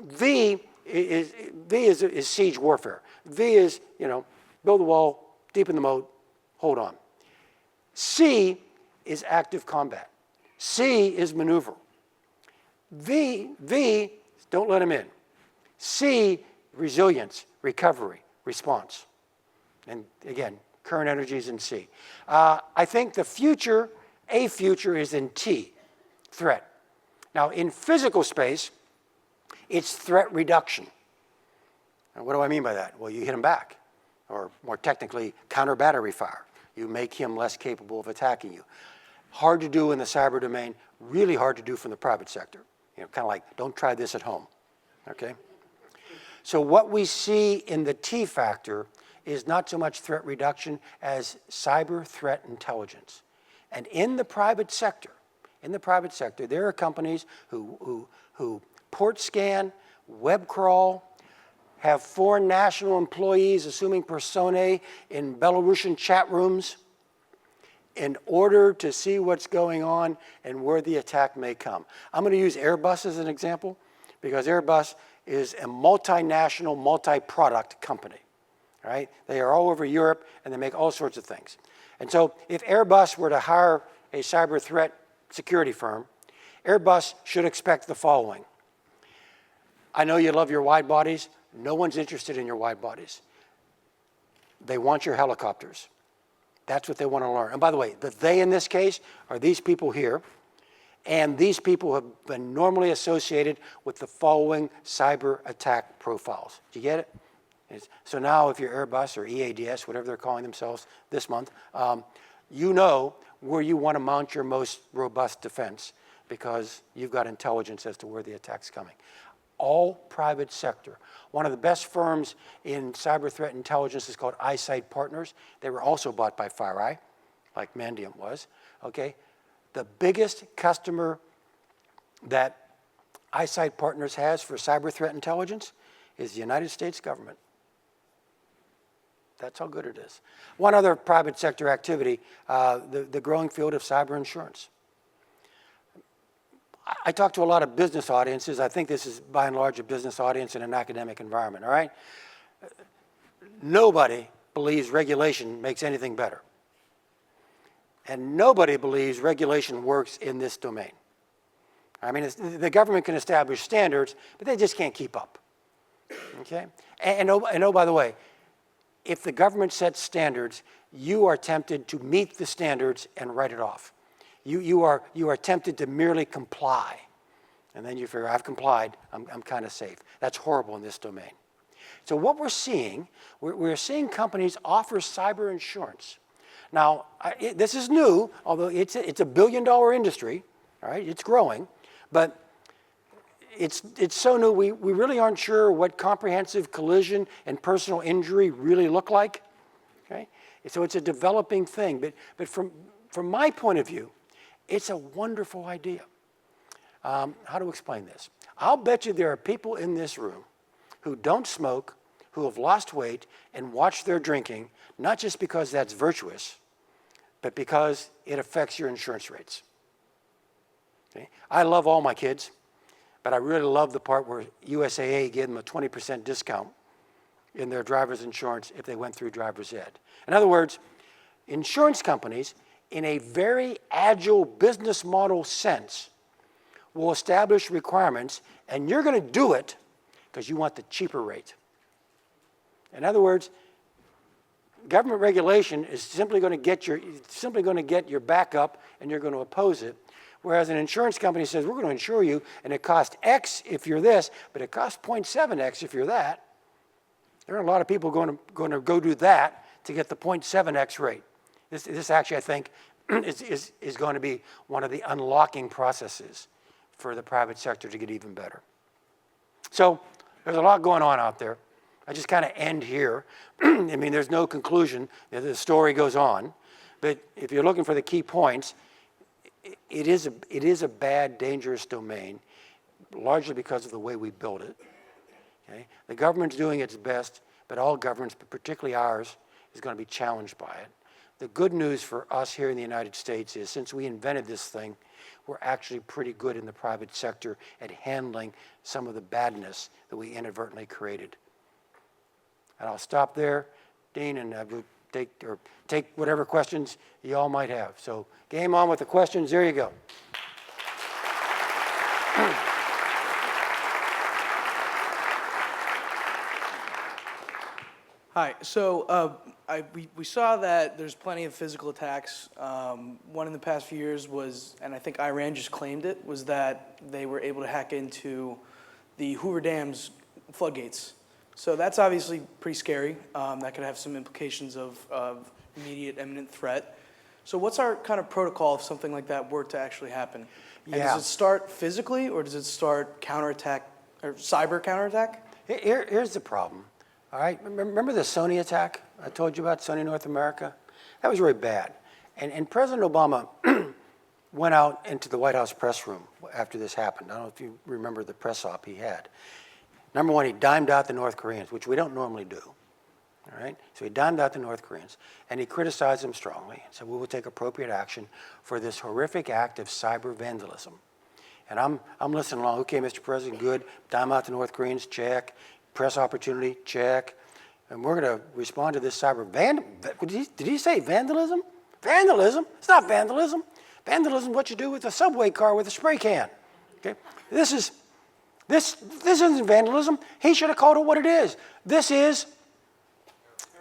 V is siege warfare. V is, build a wall, deepen the moat, hold on. C is active combat. C is maneuver. V, don't let them in. C, resilience, recovery, response. And again, current energy is in C. I think a future is in T, threat. Now, in physical space, it's threat reduction. And what do I mean by that? Well, you hit him back, or more technically, counter battery fire. You make him less capable of attacking you. Hard to do in the cyber domain, really hard to do from the private sector. Kind of like, don't try this at home, okay? So what we see in the T factor is not so much threat reduction as cyber threat intelligence. And in the private sector, there are companies who port scan, web crawl, have foreign national employees assuming personae in Belarusian chat rooms in order to see what's going on and where the attack may come. I'm going to use Airbus as an example because Airbus is a multinational, multi-product company. Right? They are all over Europe and they make all sorts of things. And so if Airbus were to hire a cyber threat security firm, Airbus should expect the following. I know you love your wide bodies. No one's interested in your wide bodies. They want your helicopters. That's what they want to learn. And by the way, the they in this case are these people here. And these people have been normally associated with the following cyber attack profiles. Do you get it? So now if you're Airbus or EADS, whatever they're calling themselves this month, you know where you want to mount your most robust defense because you've got intelligence as to where the attack's coming. all private sector. One of the best firms in cyber threat intelligence is called Eyesight Partners. They were also bought by FireEye, like Mandiant was, okay? The biggest customer that Eyesight Partners has for cyber threat intelligence is the United States government. That's how good it is. One other private sector activity, the growing field of cyber insurance. I talk to a lot of business audiences. I think this is by and large a business audience in an academic environment, all right? Nobody believes regulation makes anything better. And nobody believes regulation works in this domain. I mean, the government can establish standards, but they just can't keep up, okay? And oh, by the way, if the government sets standards, you are tempted to meet the standards and write it off. You are tempted to merely comply. And then you figure, I've complied, I'm kind of safe. That's horrible in this domain. So what we're seeing companies offer cyber insurance. Now, this is new, although it's a billion-dollar industry, all right? It's growing, but it's so new, we really aren't sure what comprehensive collision and personal injury really look like, okay? So it's a developing thing, but from my point of view, it's a wonderful idea. How to explain this? I'll bet you there are people in this room who don't smoke, who have lost weight and watch their drinking, not just because that's virtuous, but because it affects your insurance rates. Okay? I love all my kids, but I really love the part where USAA gave them a 20% discount in their driver's insurance if they went through driver's ed. In other words, insurance companies, in a very agile business model sense, will establish requirements, and you're going to do it because you want the cheaper rate. In other words, government regulation is simply going to get your back up, and you're going to oppose it. Whereas an insurance company says, we're going to insure you, and it costs X if you're this, but it costs 0.7X if you're that. There are a lot of people going to go do that to get the 0.7X rate. This actually, I think, is going to be one of the unlocking processes for the private sector to get even better. So there's a lot going on out there. I just kind of end here. I mean, there's no conclusion. The story goes on. But if you're looking for the key points, it is a bad, dangerous domain, largely because of the way we build it. Okay? The government's doing its best, but all governments, but particularly ours, is going to be challenged by it. The good news for us here in the United States is since we invented this thing, we're actually pretty good in the private sector at handling some of the badness that we inadvertently created. And I'll stop there, Dean, and we'll take whatever questions you all might have. So game on with the questions. There you go. Hi. So we saw that there's plenty of physical attacks. One in the past few years was, and I think Iran just claimed it, was that they were able to hack into the Hoover Dam's floodgates. So that's obviously pretty scary. That could have some implications of immediate, imminent threat. So what's our kind of protocol if something like that were to actually happen? And does it start physically, or does it start counterattack, or cyber counterattack? Here's the problem. All right, remember the Sony attack I told you about, Sony North America? That was really bad. And President Obama went out into the White House press room after this happened. I don't know if you remember the press op he had. Number one, he dimed out the North Koreans, which we don't normally do. All right? So he dimed out the North Koreans, and he criticized them strongly and said, we will take appropriate action for this horrific act of cyber vandalism. And I'm listening along, okay, Mr. President, good. Dime out the North Koreans, check. Press opportunity, check. And we're going to respond to this cyber did he say vandalism? Vandalism? It's not vandalism. Vandalism is what you do with a subway car with a spray can. Okay? This isn't vandalism. He should have called it what it is. This is,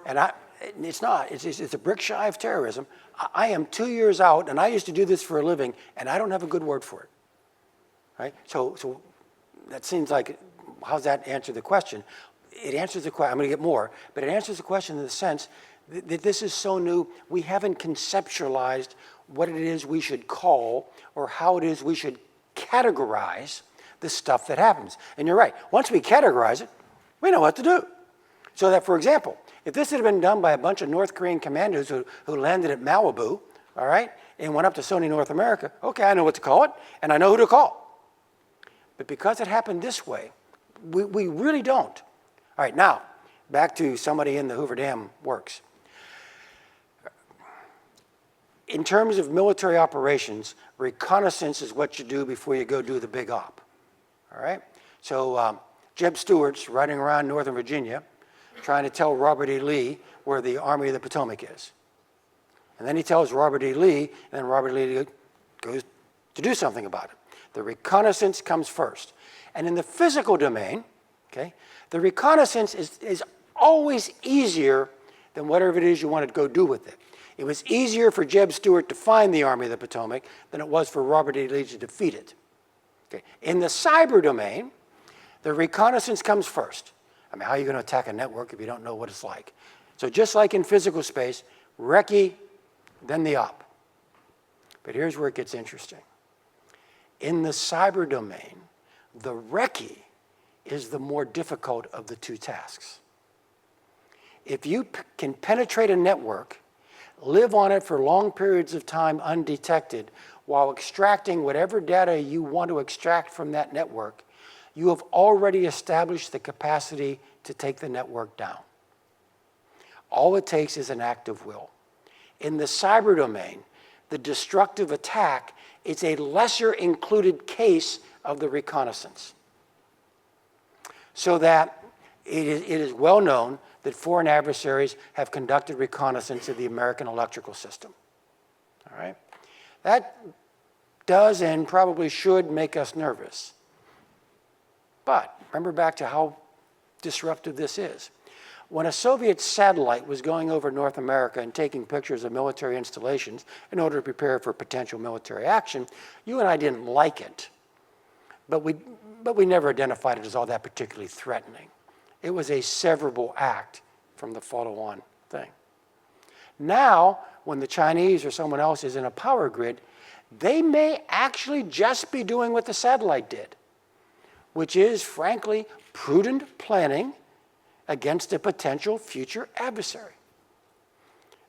it's not. It's a brick shy of terrorism. I am 2 years out, and I used to do this for a living, and I don't have a good word for it. Right? So that seems like, how's that answer the question? It answers the question. I'm going to get more, but it answers the question in the sense that this is so new, we haven't conceptualized what it is we should call or how it is we should categorize the stuff that happens. And you're right, once we categorize it, we know what to do. So that, for example, if this had been done by a bunch of North Korean commandos who landed at Malibu, all right, and went up to Sony North America, okay, I know what to call it, and I know who to call. But because it happened this way, we really don't. All right, now, back to somebody in the Hoover Dam works. In terms of military operations, reconnaissance is what you do before you go do the big op. All right? So Jeb Stuart's riding around Northern Virginia trying to tell Robert E. Lee where the Army of the Potomac is. And then he tells Robert E. Lee, and then Robert E. Lee goes to do something about it. The reconnaissance comes first. And in the physical domain, okay, the reconnaissance is always easier than whatever it is you want to go do with it. It was easier for Jeb Stuart to find the Army of the Potomac than it was for Robert E. Lee to defeat it. Okay. In the cyber domain, the reconnaissance comes first. I mean, how are you going to attack a network if you don't know what it's like? So just like in physical space, recce, then the op. But here's where it gets interesting. In the cyber domain, the recce is the more difficult of the two tasks. If you can penetrate a network, live on it for long periods of time undetected, while extracting whatever data you want to extract from that network, you have already established the capacity to take the network down. All it takes is an act of will. In the cyber domain, the destructive attack is a lesser included case of the reconnaissance. So that it is well known that foreign adversaries have conducted reconnaissance of the American electrical system. All right? That does and probably should make us nervous. But remember back to how disruptive this is. When a Soviet satellite was going over North America and taking pictures of military installations in order to prepare for potential military action, you and I didn't like it. But we never identified it as all that particularly threatening. It was a severable act from the follow-on thing. Now, when the Chinese or someone else is in a power grid, they may actually just be doing what the satellite did, which is, frankly, prudent planning against a potential future adversary.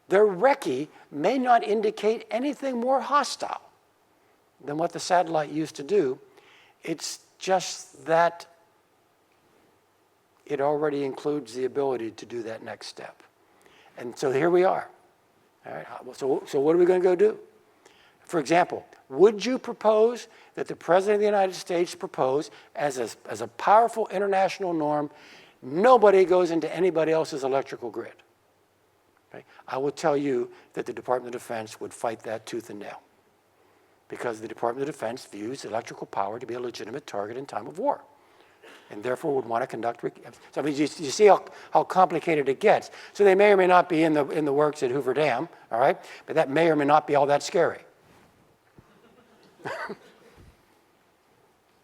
Their recce may not indicate anything more hostile than what the satellite used to do. It's just that it already includes the ability to do that next step. And so here we are. All right, so what are we going to go do? For example, would you propose that the President of the United States propose as a powerful international norm, nobody goes into anybody else's electrical grid? Okay? I will tell you that the Department of Defense would fight that tooth and nail, because the Department of Defense views electrical power to be a legitimate target in time of war, and therefore would want to conduct. So I mean, you see how complicated it gets. So they may or may not be in the works at Hoover Dam, all right? But that may or may not be all that scary.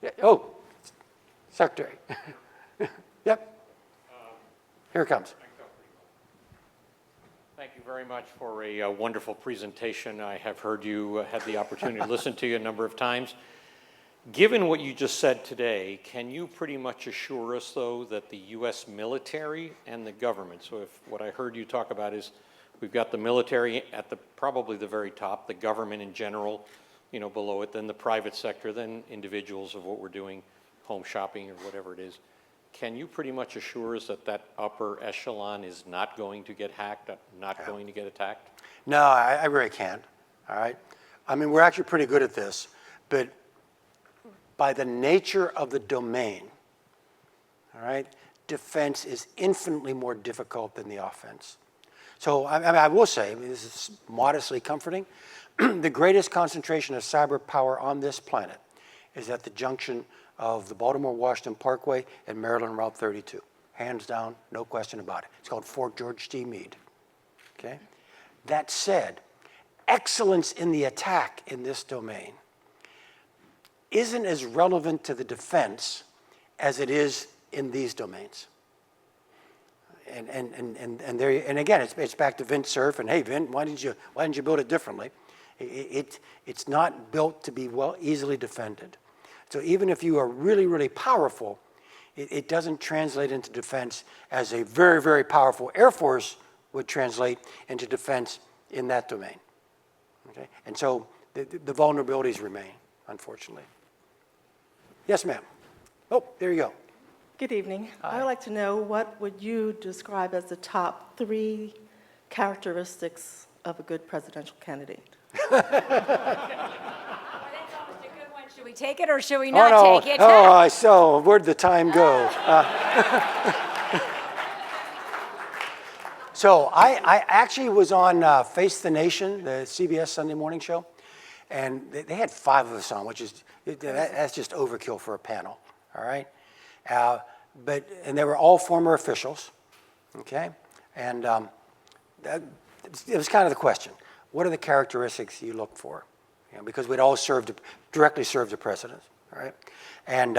Yeah, oh, Secretary. Yep. Here it comes. Thank you very much for a wonderful presentation. I have heard you, had the opportunity to listen to you a number of times. Given what you just said today, can you pretty much assure us, though, that the U.S. military and the government, so if what I heard you talk about is we've got the military at probably the very top, the government in general, you know, below it, then the private sector, then individuals of what we're doing, home shopping or whatever it is. Can you pretty much assure us that that upper echelon is not going to get hacked, not going to get attacked? No, I really can't, all right? I mean, we're actually pretty good at this, but by the nature of the domain, all right, defense is infinitely more difficult than the offense. So I will say, I mean, this is modestly comforting, the greatest concentration of cyber power on this planet is at the junction of the Baltimore-Washington Parkway and Maryland Route 32. Hands down, no question about it. It's called Fort George T. Meade, okay? That said, excellence in the attack in this domain isn't as relevant to the defense as it is in these domains. And again, it's back to Vint Cerf, and hey, Vint, why didn't you build it differently? It's not built to be easily defended. So even if you are really, really powerful, it doesn't translate into defense as a very, very powerful Air Force would translate into defense in that domain. Okay? And so the vulnerabilities remain, unfortunately. Yes, ma'am. Oh, there you go. Good evening. I would like to know, what would you describe as the top 3 characteristics of a good presidential candidate? Well, that's almost a good one. Should we take it or should we not Oh, no. take it? Oh, I saw. Where'd the time go? So I actually was on Face the Nation, the CBS Sunday morning show, and they had 5 of us on, which is, that's just overkill for a panel, all right? And they were all former officials, okay? And it was kind of the question. What are the characteristics you look for? You know, because we'd all directly served the president, all right? And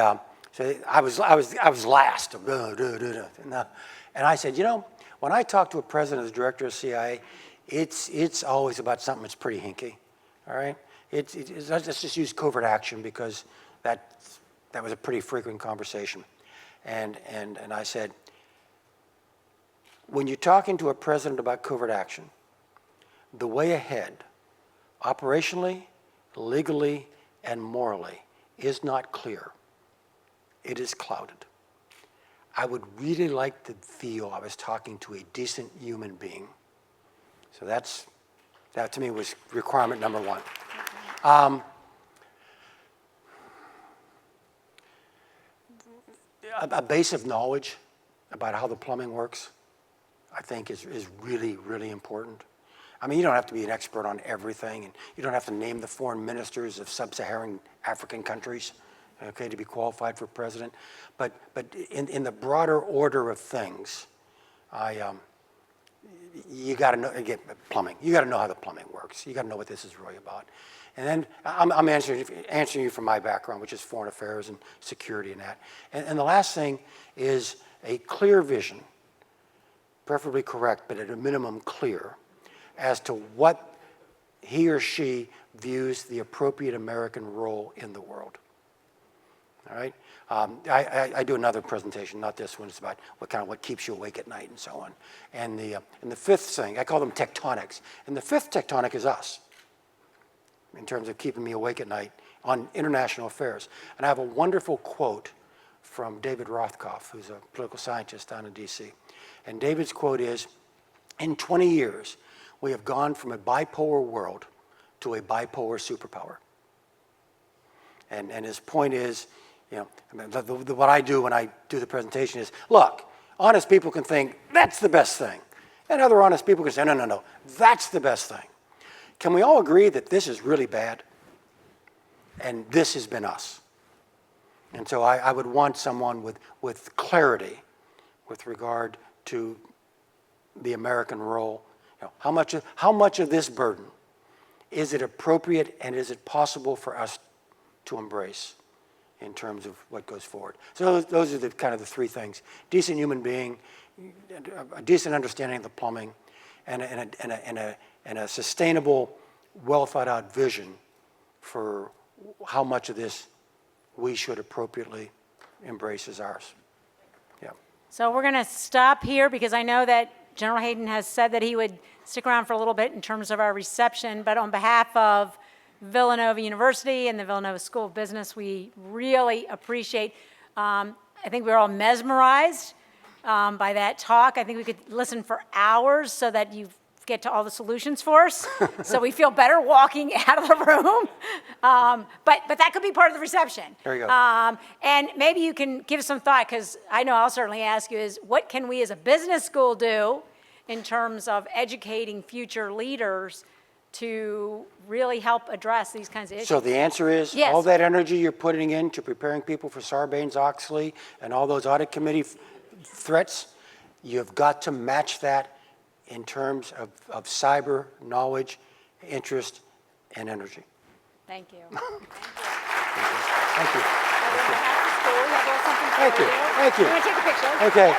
so I was last. And I said, you know, when I talk to a president or the director of CIA, it's always about something that's pretty hinky, all right? Let's just use covert action because that was a pretty frequent conversation. And I said, when you're talking to a president about covert action, the way ahead, operationally, legally, and morally, is not clear. It is clouded. I would really like to feel I was talking to a decent human being. So that to me was requirement number 1. A base of knowledge about how the plumbing works, I think is really, really important. I mean, you don't have to be an expert on everything, and you don't have to name the foreign ministers of sub-Saharan African countries, okay, to be qualified for president. But in the broader order of things, you got to know, again, plumbing. You got to know how the plumbing works. You got to know what this is really about. And then I'm answering you from my background, which is foreign affairs and security and that. And the last thing is a clear vision, preferably correct, but at a minimum clear, as to what he or she views the appropriate American role in the world. All right? I do another presentation, not this one. It's about what keeps you awake at night and so on. And the 5th thing, I call them tectonics. And the 5th tectonic is us, in terms of keeping me awake at night on international affairs. And I have a wonderful quote from David Rothkopf, who's a political scientist down in DC. And David's quote is, in 20 years, we have gone from a bipolar world to a bipolar superpower. And his point is, you know, what I do when I do the presentation is, look, honest people can think, that's the best thing. And other honest people can say, no, that's the best thing. Can we all agree that this is really bad? And this has been us. And so I would want someone with clarity with regard to the American role. You know, how much of this burden is it appropriate and is it possible for us to embrace in terms of what goes forward? So those are the kind of the 3 things: decent human being, a decent understanding of the plumbing, and a sustainable, well thought out vision for how much of this we should appropriately embrace as ours. Yeah. So we're going to stop here because I know that General Hayden has said that he would stick around for a little bit in terms of our reception, but on behalf of Villanova University and the Villanova School of Business, we really appreciate, I think we're all mesmerized by that talk. I think we could listen for hours so that you get to all the solutions for us, so we feel better walking out of the room. But that could be part of the reception. There you go. And maybe you can give some thought, because I know I'll certainly ask you, is what can we as a business school do in terms of educating future leaders to really help address these kinds of issues? So the answer is, yes, all that energy you're putting into preparing people for Sarbanes-Oxley and all those audit committee threats, you've got to match that in terms of cyber knowledge, interest, and energy. Thank you. Thank you. Well, we're back to school. We have a little something for Thank you. you. Thank you. You want to take a picture? Okay.